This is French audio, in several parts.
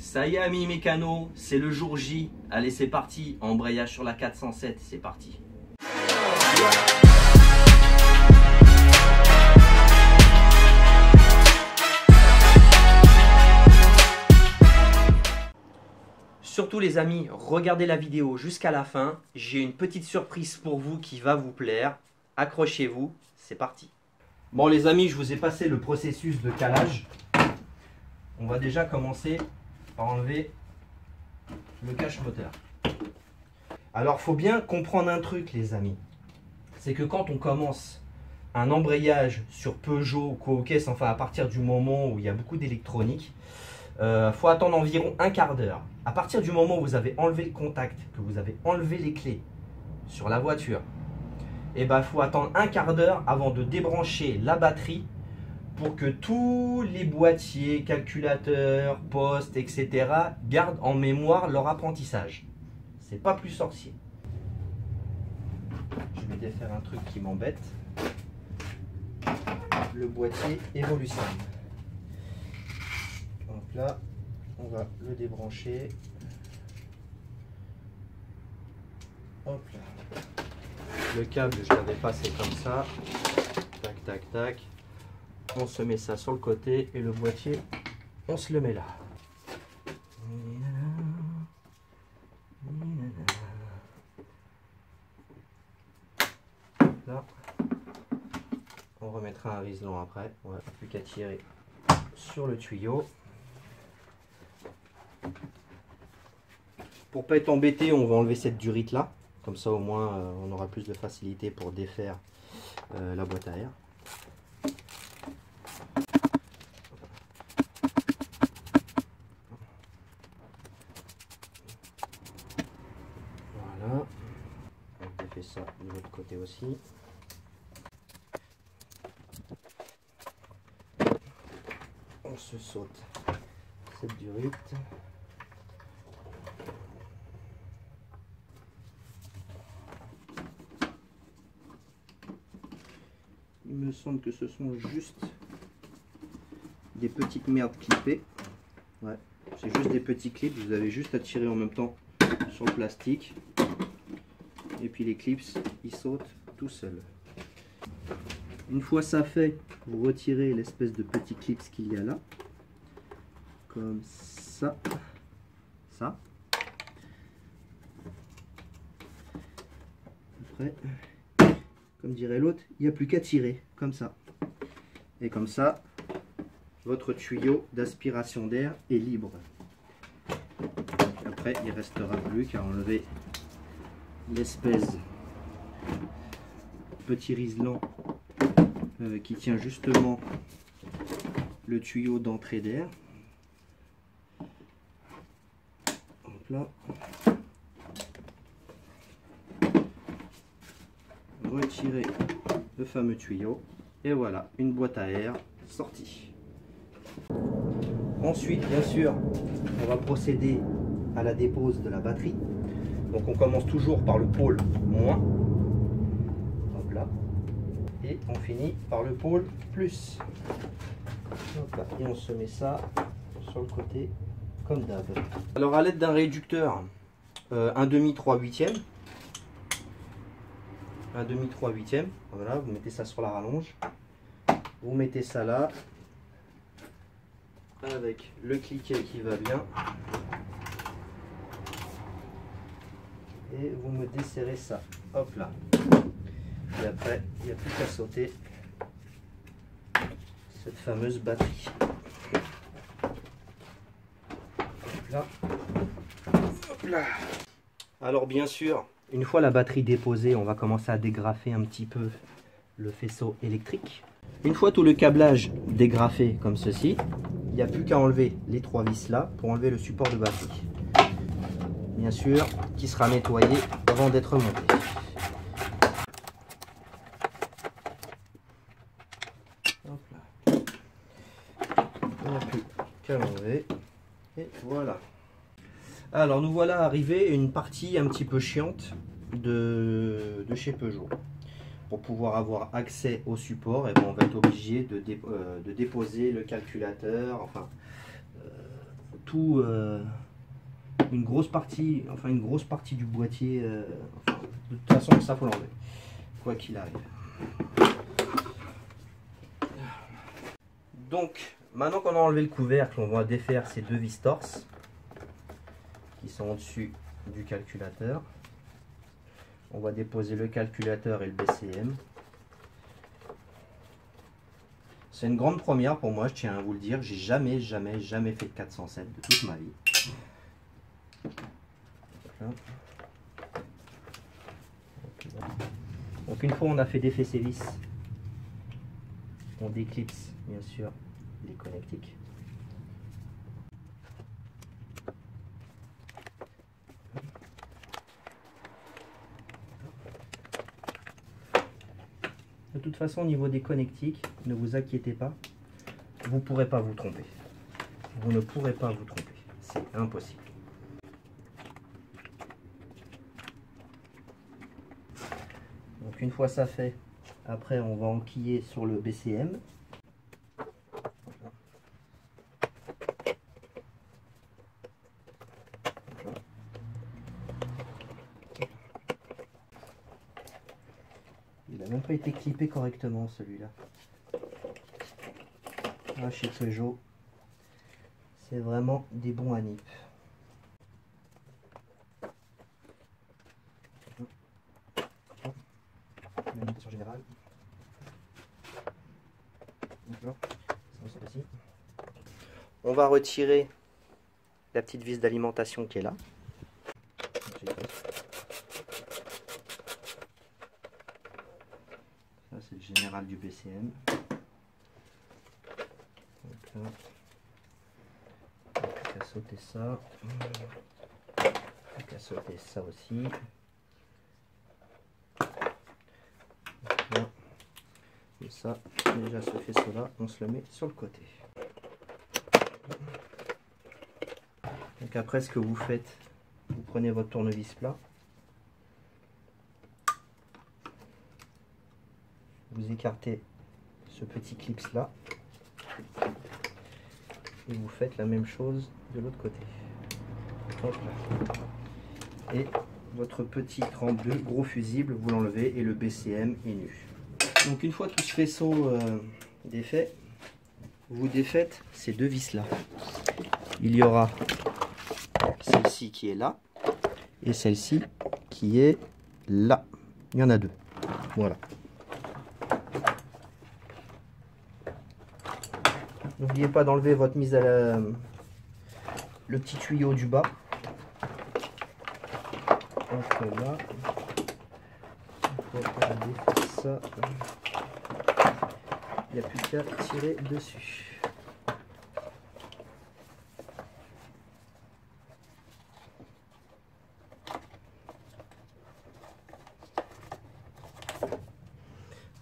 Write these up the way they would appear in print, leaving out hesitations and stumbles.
Ça y est amis mécanos, c'est le jour J. Allez c'est parti, embrayage sur la 407, c'est parti. Surtout les amis, regardez la vidéo jusqu'à la fin. J'ai une petite surprise pour vous qui va vous plaire. Accrochez-vous, c'est parti. Bon les amis, je vous ai passé le processus de calage. On va déjà commencer par enlever le cache-moteur. Alors faut bien comprendre un truc les amis. C'est que quand on commence un embrayage sur Peugeot ou Coacaisse, enfin à partir du moment où il y a beaucoup d'électronique, faut attendre environ un quart d'heure. À partir du moment où vous avez enlevé le contact, que vous avez enlevé les clés sur la voiture, et ben faut attendre un quart d'heure avant de débrancher la batterie pour que tous les boîtiers, calculateurs, postes, etc. gardent en mémoire leur apprentissage. C'est pas plus sorcier. Je vais défaire un truc qui m'embête. Le boîtier Evolution. Donc là, on va le débrancher. Hop là. Le câble, je l'avais passé comme ça. Tac, tac, tac. On se met ça sur le côté et le boîtier, on se le met là. Là, on remettra un riselon après. On n'a plus qu'à tirer sur le tuyau. Pour pas être embêté, on va enlever cette durite là. Comme ça au moins on aura plus de facilité pour défaire la boîte à air. Voilà. On défait ça de l'autre côté aussi. On se saute cette durite. Il me semble que ce sont juste des petites merdes clippées. Ouais, c'est juste des petits clips. Vous avez juste à tirer en même temps sur le plastique. Et puis les clips, ils sautent tout seuls. Une fois ça fait, vous retirez l'espèce de petit clips qu'il y a là. Comme ça. Ça. Après, comme dirait l'autre, il n'y a plus qu'à tirer, comme ça. Et comme ça, votre tuyau d'aspiration d'air est libre. Après, il ne restera plus qu'à enlever l'espèce de petit riselant qui tient justement le tuyau d'entrée d'air. Donc là, retirer le fameux tuyau et voilà, une boîte à air sortie. Ensuite, bien sûr, on va procéder à la dépose de la batterie. Donc on commence toujours par le pôle moins, hop là, et on finit par le pôle plus. Hop là, et on se met ça sur le côté comme d'hab. Alors à l'aide d'un réducteur, un demi 3/8e, un demi 3/8e, voilà, vous mettez ça sur la rallonge, vous mettez ça là, avec le cliquet qui va bien, et vous me desserrez ça, hop là, et après il n'y a plus qu'à sauter cette fameuse batterie. Hop là. Hop là. Alors bien sûr, une fois la batterie déposée, on va commencer à dégrafer un petit peu le faisceau électrique. Une fois tout le câblage dégrafé comme ceci, il n'y a plus qu'à enlever les 3 vis là pour enlever le support de batterie. Bien sûr, qui sera nettoyé avant d'être monté. Hop là. Il n'y a plus qu'à l'enlever. Et voilà. Alors nous voilà arrivés à une partie un petit peu chiante de chez Peugeot. Pour pouvoir avoir accès au support, et ben on va être obligé de déposer le calculateur, enfin tout une grosse partie du boîtier. De toute façon, ça faut l'enlever, quoi qu'il arrive. Donc, maintenant qu'on a enlevé le couvercle, on va défaire ces deux vis torses qui sont au-dessus du calculateur. On va déposer le calculateur et le BCM. C'est une grande première pour moi, je tiens à vous le dire. J'ai jamais fait de 407 de toute ma vie. Donc une fois on a fait défaire ces vis, on déclipse bien sûr les connectiques. De toute façon, au niveau des connectiques, ne vous inquiétez pas, vous ne pourrez pas vous tromper. Vous ne pourrez pas vous tromper, c'est impossible. Donc une fois ça fait, après on va enquiller sur le BCM. Il n'a même pas été clippé correctement celui-là. Ah, chez Peugeot, c'est vraiment des bons à nip. L'alimentation générale. On va retirer la petite vis d'alimentation qui est là. Ça c'est le général du BCM. Donc là, plus qu'à sauter ça. Plus qu'à sauter ça aussi. Et ça, déjà ce faisceau-là, on se le met sur le côté. Donc après, ce que vous faites, vous prenez votre tournevis plat, vous écartez ce petit clips là, et vous faites la même chose de l'autre côté. Hop là. Et votre petit 32 gros fusible, vous l'enlevez et le BCM est nu. Donc une fois tout ce faisceau défait, vous défaites ces deux vis là. Il y aura celle-ci qui est là et celle-ci qui est là. Il y en a deux. Voilà. N'oubliez pas d'enlever votre mise à le petit tuyau du bas. Donc là, on va défaire ça. Il n'y a plus qu'à tirer dessus.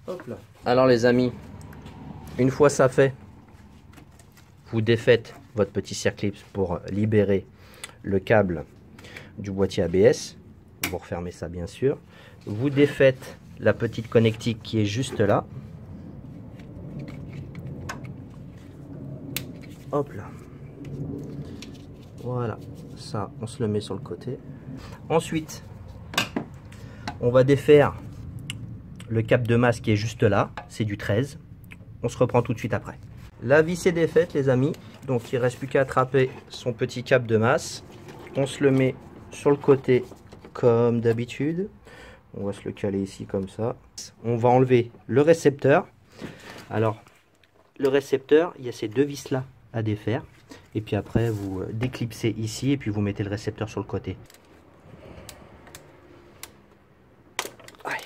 Hop là. Alors les amis, une fois ça fait, vous défaites votre petit circlips pour libérer le câble du boîtier ABS. Vous refermez ça bien sûr. Vous défaites la petite connectique qui est juste là. Hop là. Voilà. Ça, on se le met sur le côté. Ensuite, on va défaire le câble de masse qui est juste là. C'est du 13. On se reprend tout de suite après. La vis est défaite les amis. Donc il ne reste plus qu'à attraper son petit câble de masse. On se le met sur le côté comme d'habitude. On va se le caler ici comme ça. On va enlever le récepteur. Alors, le récepteur, il y a ces deux vis là à défaire. Et puis après, vous déclipsez ici et puis vous mettez le récepteur sur le côté. Aïe.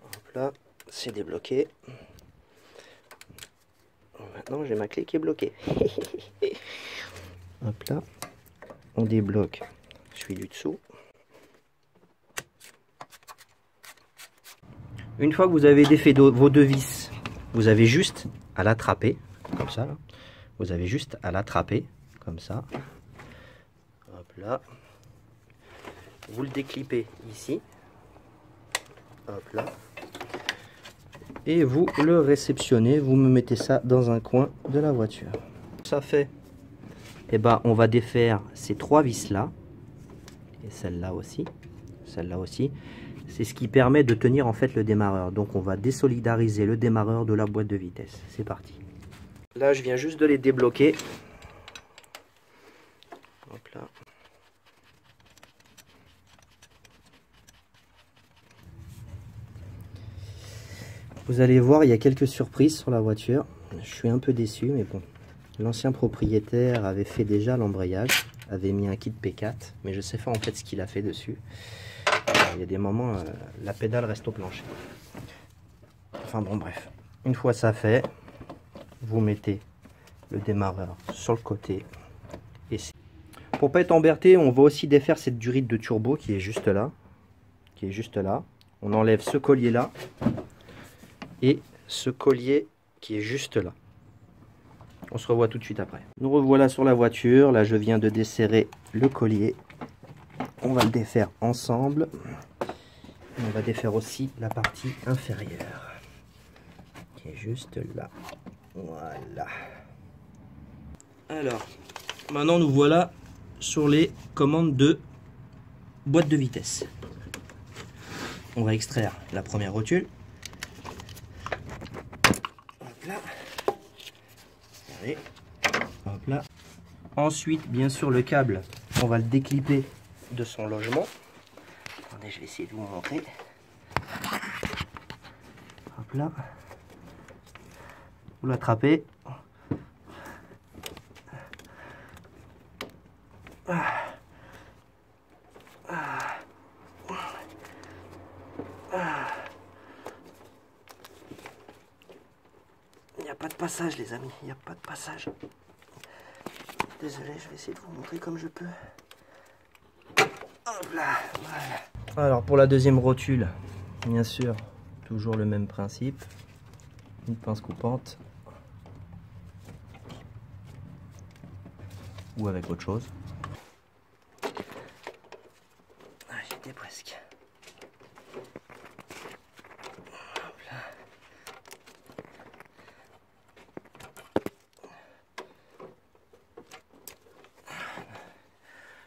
Hop là, c'est débloqué. Maintenant, j'ai ma clé qui est bloquée. Hop là, on débloque celui du dessous. Une fois que vous avez défait vos deux vis, vous avez juste à l'attraper, comme ça. Là. Vous avez juste à l'attraper, comme ça. Hop là. Vous le déclipez ici. Hop là. Et vous le réceptionnez. Vous me mettez ça dans un coin de la voiture. Ça fait Et ben, on va défaire ces 3 vis là et celle-là aussi. Celle-là aussi. C'est ce qui permet de tenir en fait le démarreur. Donc on va désolidariser le démarreur de la boîte de vitesse. C'est parti. Là, je viens juste de les débloquer. Hop là. Vous allez voir, il y a quelques surprises sur la voiture. Je suis un peu déçu, mais bon. L'ancien propriétaire avait fait déjà l'embrayage, avait mis un kit P4, mais je sais pas en fait ce qu'il a fait dessus. Il y a des moments, la pédale reste au plancher. Enfin bon, bref. Une fois ça fait, vous mettez le démarreur sur le côté. Et pour pas être embêté, on va aussi défaire cette durite de turbo qui est juste là. On enlève ce collier là. Et ce collier qui est juste là. On se revoit tout de suite après. Nous revoilà sur la voiture. Là, je viens de desserrer le collier. On va le défaire ensemble. Et on va défaire aussi la partie inférieure. Qui est juste là. Voilà. Alors, maintenant nous voilà sur les commandes de boîte de vitesse. On va extraire la première rotule. Hop là. Allez. Hop là. Ensuite, bien sûr, le câble, on va le déclipper de son logement. Attendez, je vais essayer de vous montrer. Hop là. Vous l'attrapez. Il n'y a pas de passage, les amis, il n'y a pas de passage. Désolé, je vais essayer de vous montrer comme je peux. Hop là, voilà. Alors pour la deuxième rotule, bien sûr, toujours le même principe. Une pince coupante. Ou avec autre chose. Ah, j'y étais presque. Hop là.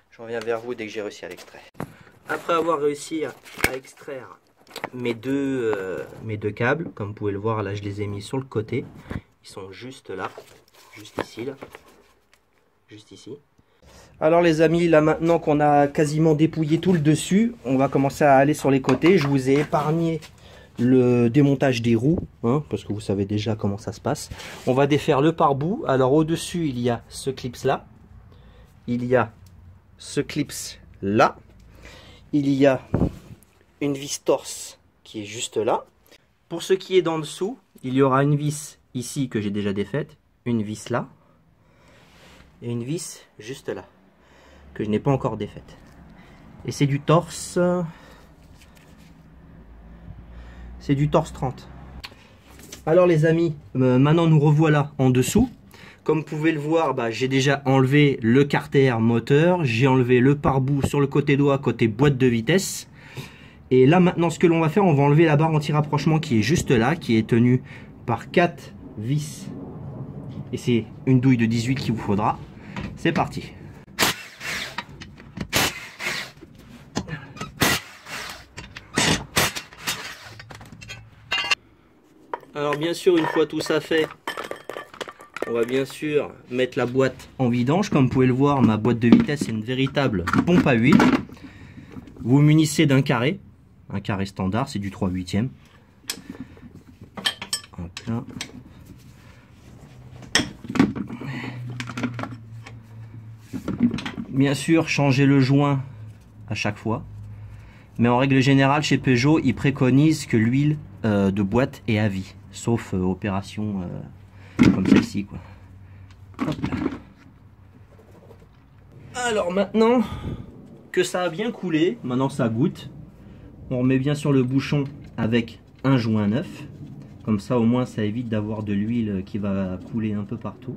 Je reviens vers vous dès que j'ai réussi à l'extraire. Après avoir réussi à extraire mes deux câbles, comme vous pouvez le voir, là je les ai mis sur le côté. Ils sont juste là, juste ici, là. Juste ici. Alors les amis, là maintenant qu'on a quasiment dépouillé tout le dessus, on va commencer à aller sur les côtés. Je vous ai épargné le démontage des roues, hein, parce que vous savez déjà comment ça se passe. On va défaire le pare-boue. Alors au-dessus, il y a ce clips là. Il y a ce clips là. Il y a une vis torse qui est juste là. Pour ce qui est d'en dessous, il y aura une vis ici que j'ai déjà défaite, une vis là. Et une vis juste là, que je n'ai pas encore défaite. Et c'est du torse. C'est du torse 30. Alors les amis, maintenant nous revoilà en dessous. Comme vous pouvez le voir, j'ai déjà enlevé le carter moteur. J'ai enlevé le pare-boue sur le côté doigt, côté boîte de vitesse. Et là maintenant ce que l'on va faire, on va enlever la barre anti-rapprochement qui est juste là, qui est tenue par 4 vis. Et c'est une douille de 18 qu'il vous faudra. C'est parti. Alors bien sûr, une fois tout ça fait, on va bien sûr mettre la boîte en vidange. Comme vous pouvez le voir, ma boîte de vitesse est une véritable pompe à huile. Vous munissez d'un carré. Un carré standard, c'est du 3/8e. Hop là. Bien sûr, changez le joint à chaque fois. Mais en règle générale, chez Peugeot, ils préconisent que l'huile de boîte est à vie. Sauf opération comme celle-ci, quoi. Hop là. Alors maintenant que ça a bien coulé, maintenant ça goûte. On remet bien sûr le bouchon avec un joint neuf. Comme ça, au moins, ça évite d'avoir de l'huile qui va couler un peu partout.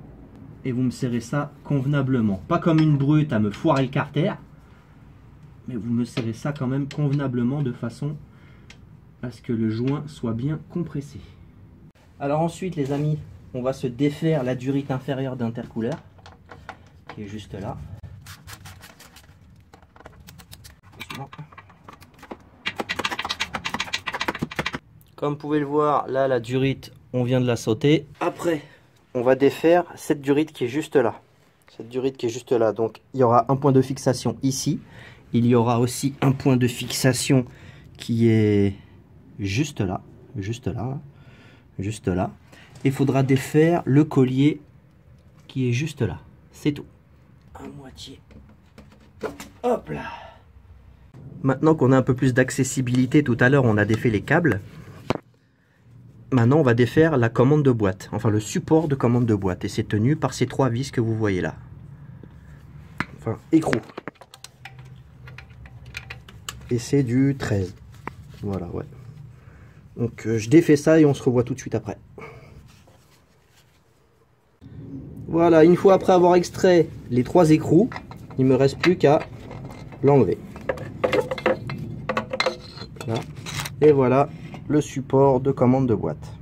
Et vous me serrez ça convenablement. Pas comme une brute à me foirer le carter, mais vous me serrez ça quand même convenablement de façon à ce que le joint soit bien compressé. Alors ensuite les amis, on va se défaire la durite inférieure d'intercooleur. qui est juste là. Comme vous pouvez le voir, là la durite, on vient de la sauter. Après, on va défaire cette durite qui est juste là. Cette durite qui est juste là. Donc il y aura un point de fixation ici. Il y aura aussi un point de fixation qui est juste là. Juste là. Juste là. Il faudra défaire le collier qui est juste là. C'est tout. À moitié. Hop là. Maintenant qu'on a un peu plus d'accessibilité, tout à l'heure on a défait les câbles. Maintenant on va défaire la commande de boîte. Enfin le support de commande de boîte. Et c'est tenu par ces 3 vis que vous voyez là. Enfin écrou. Et c'est du 13. Voilà, ouais. Donc je défais ça et on se revoit tout de suite après. Voilà, une fois après avoir extrait les 3 écrous, il me reste plus qu'à l'enlever. Là. Et voilà le support de commande de boîte.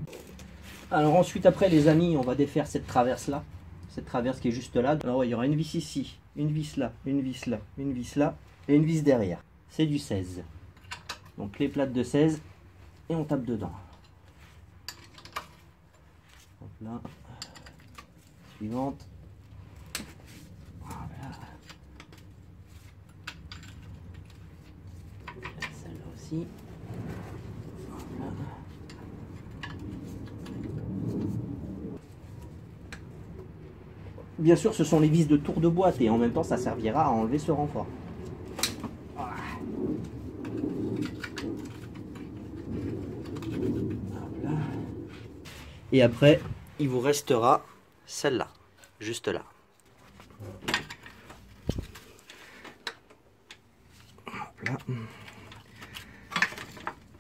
Alors ensuite après les amis, on va défaire cette traverse là. Cette traverse qui est juste là. Alors il y aura une vis ici, une vis là, une vis là, une vis là et une vis derrière. C'est du 16. Donc les plates de 16 et on tape dedans. Donc là, suivante. Voilà. Celle-là aussi. Voilà. Bien sûr, ce sont les vis de tour de boîte et en même temps, ça servira à enlever ce renfort. Et après, il vous restera celle-là, juste là. Hop là.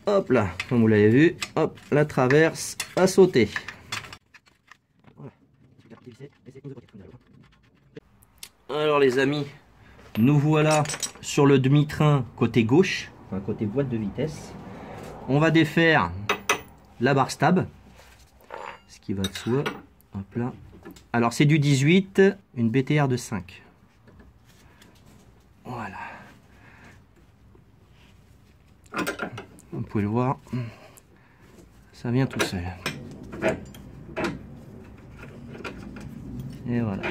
Hop là, comme vous l'avez vu, hop, la traverse a sauté. Voilà. Alors les amis, nous voilà sur le demi-train côté gauche, enfin côté boîte de vitesse. On va défaire la barre stab. Ce qui va de soi. Hop là. Alors c'est du 18, une BTR de 5. Voilà. Vous pouvez le voir. Ça vient tout seul. Et voilà.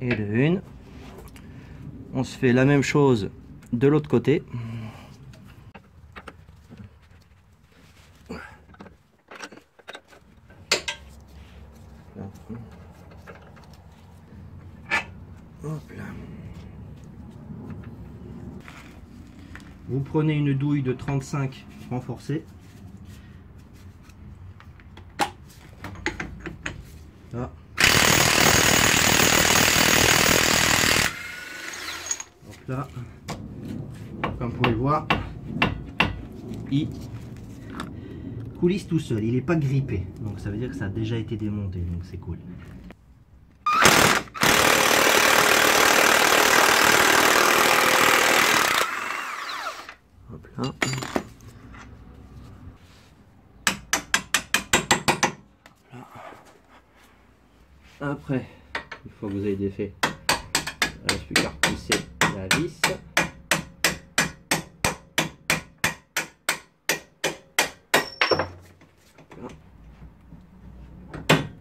Et de une. On se fait la même chose de l'autre côté. Hop là. Vous prenez une douille de 35 renforcée. Là. Hop là. Comme vous pouvez le voir, il coulisse tout seul. Il n'est pas grippé. Donc ça veut dire que ça a déjà été démonté. Donc c'est cool. Hop là. Après, une fois que vous avez défait, il ne reste plus qu'à repousser la vis.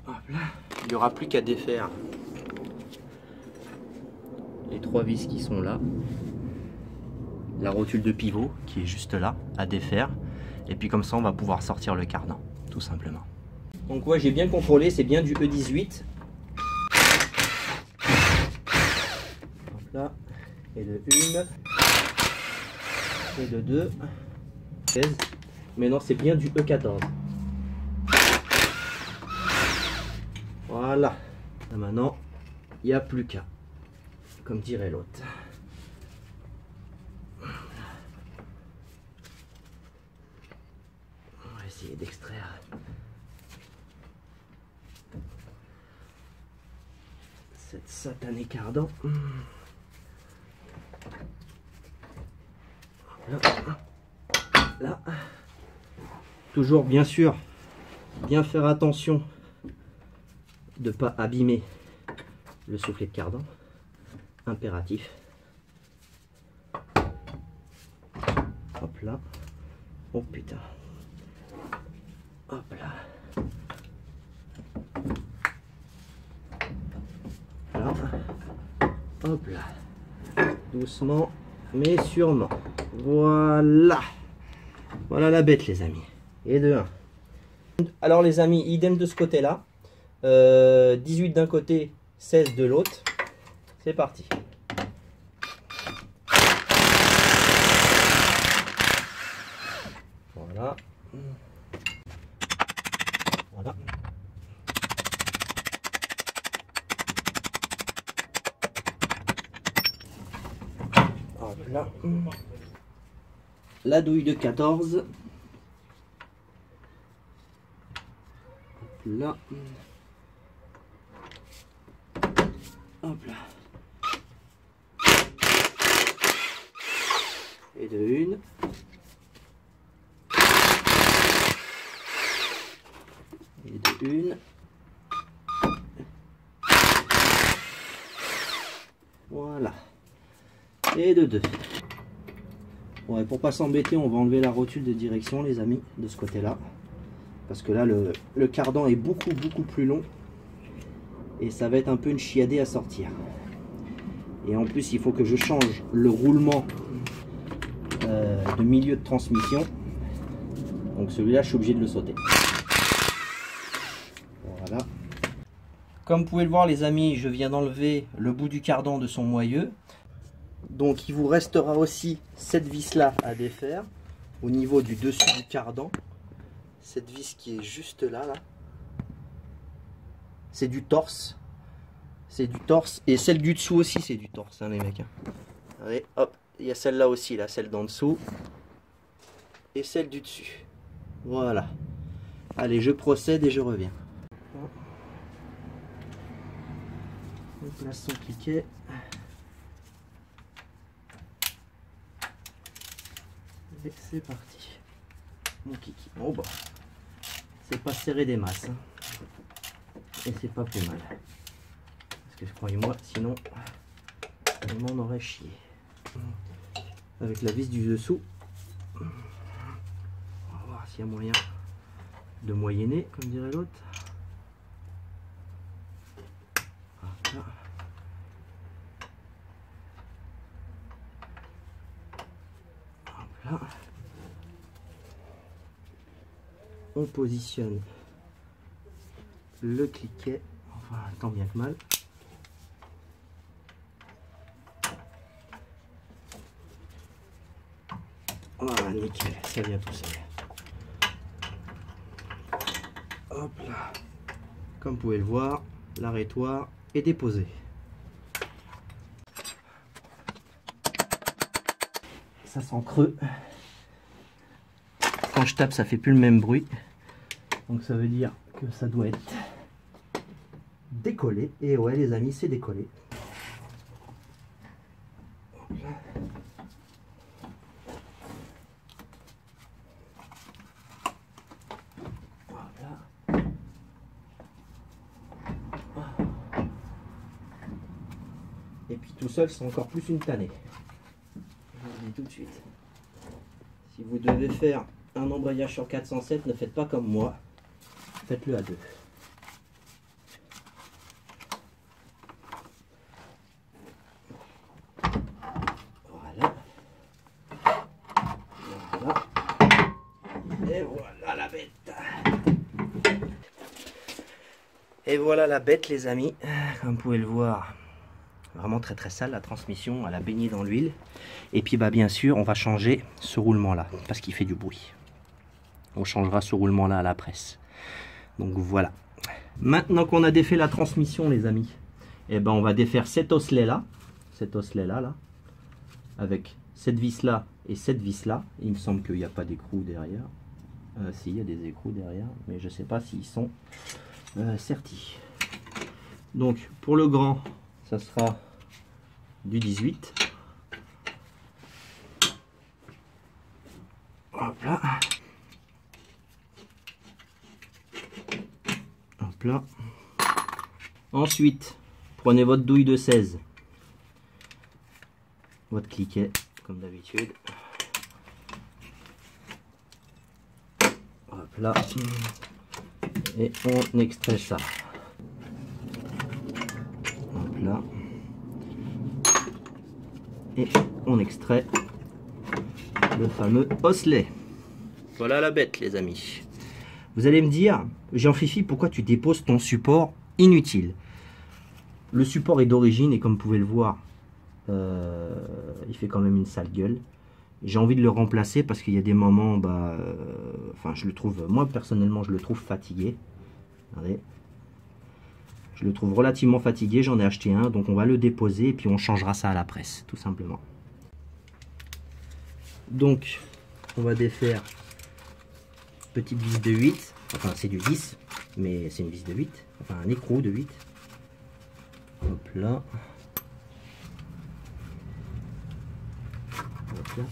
Hop là. Il n'y aura plus qu'à défaire les 3 vis qui sont là. La rotule de pivot qui est juste là à défaire. Et puis comme ça, on va pouvoir sortir le cardan, tout simplement. Donc ouais, j'ai bien contrôlé, c'est bien du E18. Là, et de 1 et de 2 16. Mais non, c'est bien du E14. Voilà. Et maintenant, il n'y a plus qu'à, comme dirait l'autre. On va essayer d'extraire cette satanée cardan. Là. Toujours bien sûr bien faire attention de ne pas abîmer le soufflet de cardan. impératif. Hop là. Oh putain. Hop là. Là. Hop là. Doucement, mais sûrement. Voilà. Voilà la bête, les amis. Et de 1. Alors les amis, idem de ce côté-là. 18 d'un côté, 16 de l'autre. C'est parti. Voilà. Voilà. Hop là. La douille de 14. Hop là. Hop là. Et de 1. Et de 1. Voilà. Et de 2. Ouais, pour pas s'embêter, on va enlever la rotule de direction, les amis, de ce côté-là. Parce que là, le cardan est beaucoup plus long. Et ça va être un peu une chiadée à sortir. Et en plus, il faut que je change le roulement de milieu de transmission. Donc celui-là, je suis obligé de le sauter. Voilà. Comme vous pouvez le voir, les amis, je viens d'enlever le bout du cardan de son moyeu. Donc il vous restera aussi cette vis là à défaire au niveau du dessus du cardan. Cette vis qui est juste là, c'est du torse. C'est du torse. Et celle du dessous aussi, c'est du torse, hein, les mecs. Allez, hop, il y a celle-là aussi, là, celle d'en dessous. Et celle du dessus. Voilà. Allez, je procède et je reviens. On place son cliquet. Et c'est parti. Mon kiki. Bon bah, c'est pas serré des masses. Hein. Et c'est pas plus mal. Parce que croyez-moi, sinon, on m'en aurait chié. Avec la vis du dessous, on va voir s'il y a moyen de moyenner, comme dirait l'autre. Voilà. Hop là. On positionne le cliquet, enfin tant bien que mal. Voilà, nickel, ça vient tout seul. Hop là. Comme vous pouvez le voir, l'arrêtoir est déposé. Ça sent creux. Quand je tape, ça fait plus le même bruit. Donc ça veut dire que ça doit être décollé. Et ouais, les amis, c'est décollé. Voilà. Et puis tout seul, c'est encore plus une tannée. Je vous le dis tout de suite. Si vous devez faire un embrayage sur 407, ne faites pas comme moi. Faites-le à 2. Voilà. Voilà. Et voilà la bête. Et voilà la bête, les amis. Comme vous pouvez le voir, vraiment très sale la transmission. Elle a baigné dans l'huile. Et puis bah bien sûr, on va changer ce roulement là parce qu'il fait du bruit. On changera ce roulement là à la presse. Donc voilà. Maintenant qu'on a défait la transmission, les amis, et ben on va défaire cet osselet là, là, avec cette vis là et cette vis là. Il me semble qu'il n'y a pas d'écrou derrière. Si, il y a des écrous derrière, mais je sais pas s'ils sont sertis. Donc pour le grand, ça sera du 18. Hop là. Hop là. Ensuite, prenez votre douille de 16. votre cliquet comme d'habitude. Hop là. Et on extrait ça. Hop là. Et on extrait le fameux osselet. Voilà la bête, les amis. Vous allez me dire, Jean-Fifi, pourquoi tu déposes ton support inutile? Le support est d'origine et comme vous pouvez le voir, il fait quand même une sale gueule. J'ai envie de le remplacer parce qu'il y a des moments, enfin je le trouve, moi personnellement je le trouve fatigué. Regardez. Je le trouve relativement fatigué, j'en ai acheté un, donc on va le déposer et puis on changera ça à la presse, tout simplement. Donc, on va défaire petite vis de 8, enfin c'est du 10, mais c'est une vis de 8, enfin un écrou de 8. Hop là. Hop là.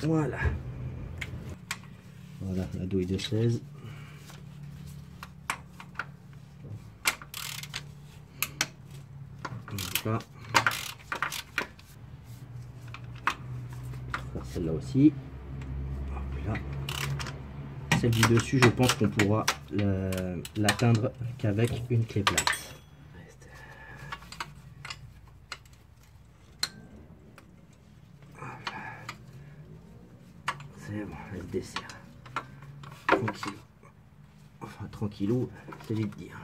Voilà. Voilà la douille de 16. Là. Celle-là aussi. Hop là. Celle du dessus, je pense qu'on pourra l'atteindre qu'avec une clé plate. C'est bon, elle se desserre. Tranquille. Enfin, tranquillou, c'est vite dire.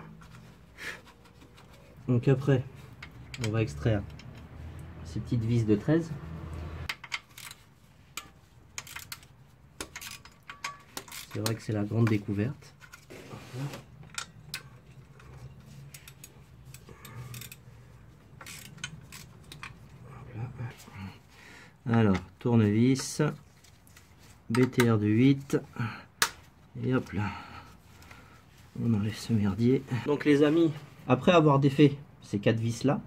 Donc après, on va extraire ces petites vis de 13. C'est vrai que c'est la grande découverte. Alors, tournevis, BTR de 8, et hop là, on enlève ce merdier. Donc les amis, après avoir défait ces 4 vis là,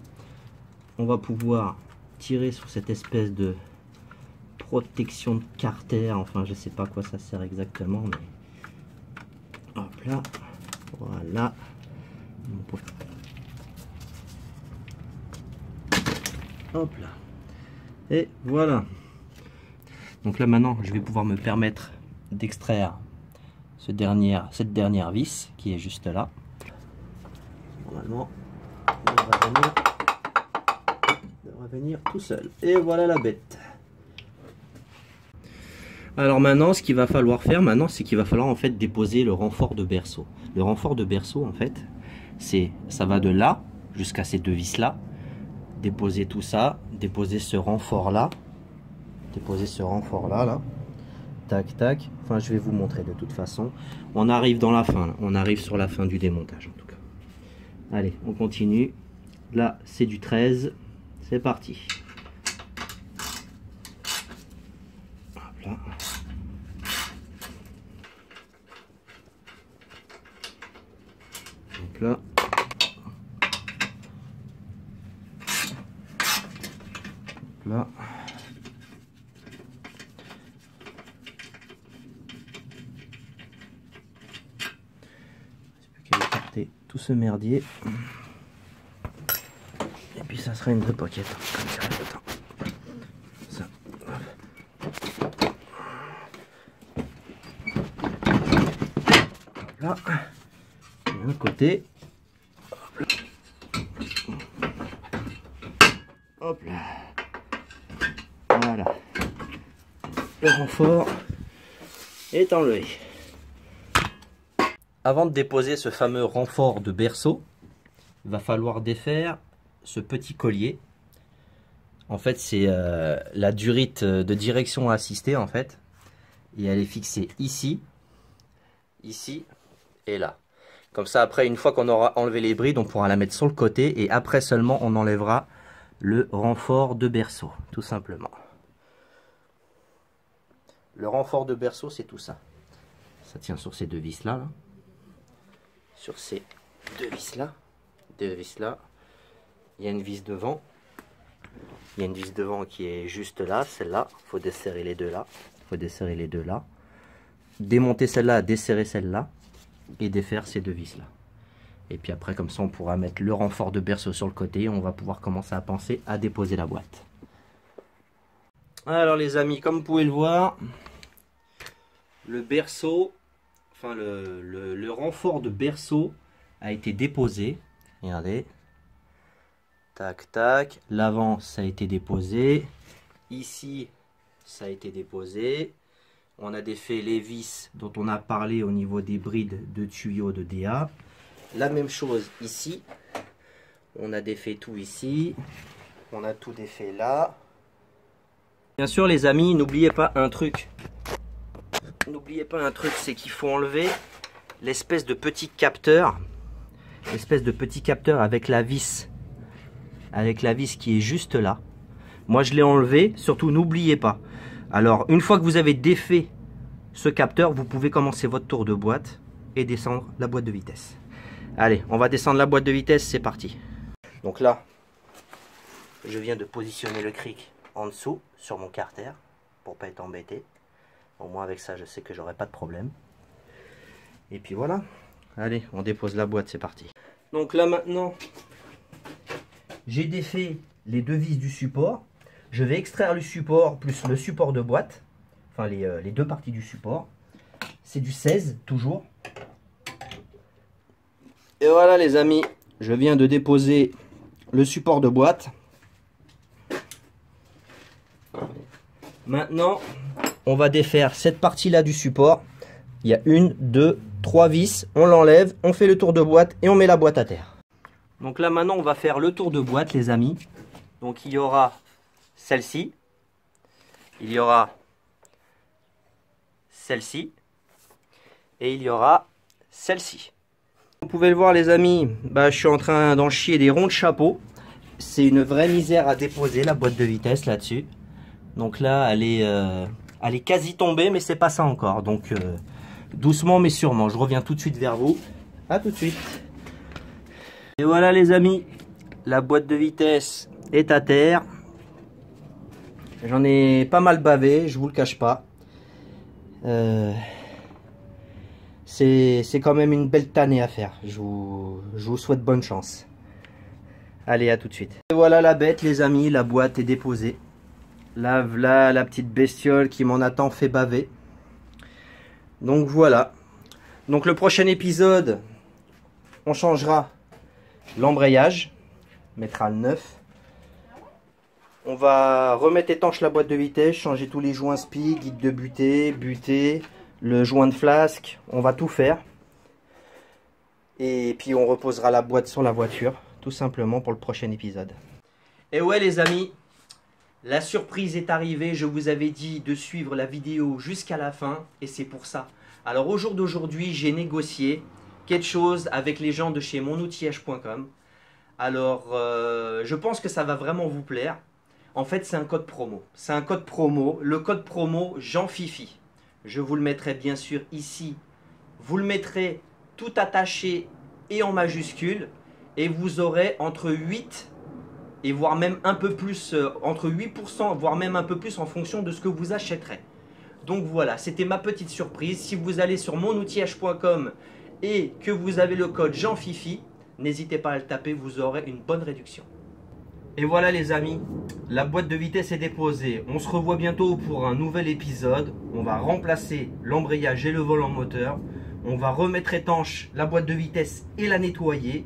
on va pouvoir tirer sur cette espèce de protection de carter, enfin je sais pas à quoi ça sert exactement, mais hop là, voilà. Hop là. Et voilà. Donc là maintenant je vais pouvoir me permettre d'extraire cette dernière vis qui est juste là. Normalement il devrait venir tout seul. Et voilà la bête. Alors maintenant ce qu'il va falloir faire maintenant, c'est qu'il va falloir en fait déposer le renfort de berceau. Le renfort de berceau en fait, ça va de là jusqu'à ces 2 vis là. Déposer tout ça, déposer ce renfort là, là, tac tac. Enfin je vais vous montrer de toute façon. On arrive dans la fin, là. On arrive sur la fin du démontage en tout cas. Allez, on continue. Là c'est du 13, c'est parti. Hop là. Donc là. Là. Il faut écarter tout ce merdier. Et puis ça sera une vraie pocket. Comme ça, ça. Là. Et d'un côté. Hop là. Voilà, le renfort est enlevé. Avant de déposer ce fameux renfort de berceau, il va falloir défaire ce petit collier. En fait, c'est la durite de direction assistée en fait, et elle est fixée ici, ici et là. Comme ça, après, une fois qu'on aura enlevé les brides, on pourra la mettre sur le côté et après seulement on enlèvera le renfort de berceau, tout simplement. Le renfort de berceau, c'est tout ça. Ça tient sur ces 2 vis là, sur ces 2 vis là, Il y a une vis devant. Il y a une vis devant qui est juste là, celle-là. Il faut desserrer les deux là. Démonter celle-là, desserrer celle-là et défaire ces 2 vis là. Et puis après, comme ça, on pourra mettre le renfort de berceau sur le côté. Et on va pouvoir commencer à penser à déposer la boîte. Alors les amis, comme vous pouvez le voir, le berceau, enfin le renfort de berceau a été déposé. Regardez. Tac, tac. L'avant, ça a été déposé. Ici, ça a été déposé. On a défait les vis dont on a parlé au niveau des brides de tuyaux de DA. La même chose ici. On a défait tout ici. On a tout défait là. Bien sûr les amis, n'oubliez pas un truc. N'oubliez pas un truc, c'est qu'il faut enlever l'espèce de petit capteur. L'espèce de petit capteur avec la vis. Avec la vis qui est juste là. Moi je l'ai enlevé, surtout n'oubliez pas. Alors une fois que vous avez défait ce capteur, vous pouvez commencer votre tour de boîte et descendre la boîte de vitesse. Allez, on va descendre la boîte de vitesse, c'est parti. Donc là, je viens de positionner le cric en dessous sur mon carter pour pas être embêté. Au moins avec ça, je sais que j'aurai pas de problème. Et puis voilà. Allez, on dépose la boîte, c'est parti. Donc là maintenant, j'ai défait les deux vis du support. Je vais extraire le support plus le support de boîte. Enfin, les deux parties du support. C'est du 16, toujours. Et voilà les amis, je viens de déposer le support de boîte. Maintenant, on va défaire cette partie-là du support. Il y a 1, 2, 3 vis. On l'enlève, on fait le tour de boîte et on met la boîte à terre. Donc là maintenant, on va faire le tour de boîte les amis. Donc il y aura celle-ci. Il y aura celle-ci. Et il y aura celle-ci. Vous pouvez le voir les amis, je suis en train d'en chier des ronds de chapeau. C'est une vraie misère à déposer la boîte de vitesse là-dessus. Donc là elle est quasi tombée mais c'est pas ça encore. Donc doucement mais sûrement, je reviens tout de suite vers vous. A tout de suite. Et voilà les amis, la boîte de vitesse est à terre. J'en ai pas mal bavé, je vous le cache pas. C'est quand même une belle tannée à faire. Je vous souhaite bonne chance. Allez, à tout de suite. Et voilà la bête, les amis. La boîte est déposée. Là, voilà la petite bestiole qui m'en a tant fait baver. Donc voilà. Donc le prochain épisode, on changera l'embrayage. On mettra le neuf. On va remettre étanche la boîte de vitesse, changer tous les joints spi, guide de butée, le joint de flasque, on va tout faire. Et puis on reposera la boîte sur la voiture, tout simplement pour le prochain épisode. Et ouais les amis, la surprise est arrivée, je vous avais dit de suivre la vidéo jusqu'à la fin, et c'est pour ça. Alors au jour d'aujourd'hui, j'ai négocié quelque chose avec les gens de chez monoutillage.com. Alors je pense que ça va vraiment vous plaire. En fait c'est un code promo, c'est un code promo, le code promo Jean Fifi. Je vous le mettrai bien sûr ici. Vous le mettrez tout attaché et en majuscule. Et vous aurez entre 8 et voire même un peu plus, entre 8%, voire même un peu plus en fonction de ce que vous achèterez. Donc voilà, c'était ma petite surprise. Si vous allez sur monoutillage.com et que vous avez le code Jean Fifi, n'hésitez pas à le taper, vous aurez une bonne réduction. Et voilà les amis, la boîte de vitesse est déposée. On se revoit bientôt pour un nouvel épisode. On va remplacer l'embrayage et le volant moteur. On va remettre étanche la boîte de vitesse et la nettoyer.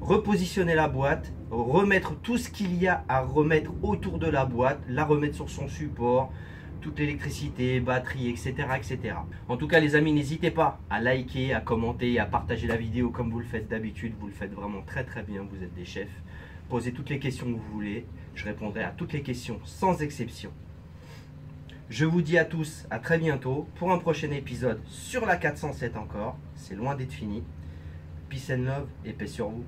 Repositionner la boîte. Remettre tout ce qu'il y a à remettre autour de la boîte. La remettre sur son support. Toute l'électricité, batterie, etc., etc. En tout cas les amis, n'hésitez pas à liker, à commenter et à partager la vidéo comme vous le faites d'habitude. Vous le faites vraiment très très bien, vous êtes des chefs. Posez toutes les questions que vous voulez. Je répondrai à toutes les questions sans exception. Je vous dis à tous à très bientôt pour un prochain épisode sur la 407 encore. C'est loin d'être fini. Peace and love et paix sur vous.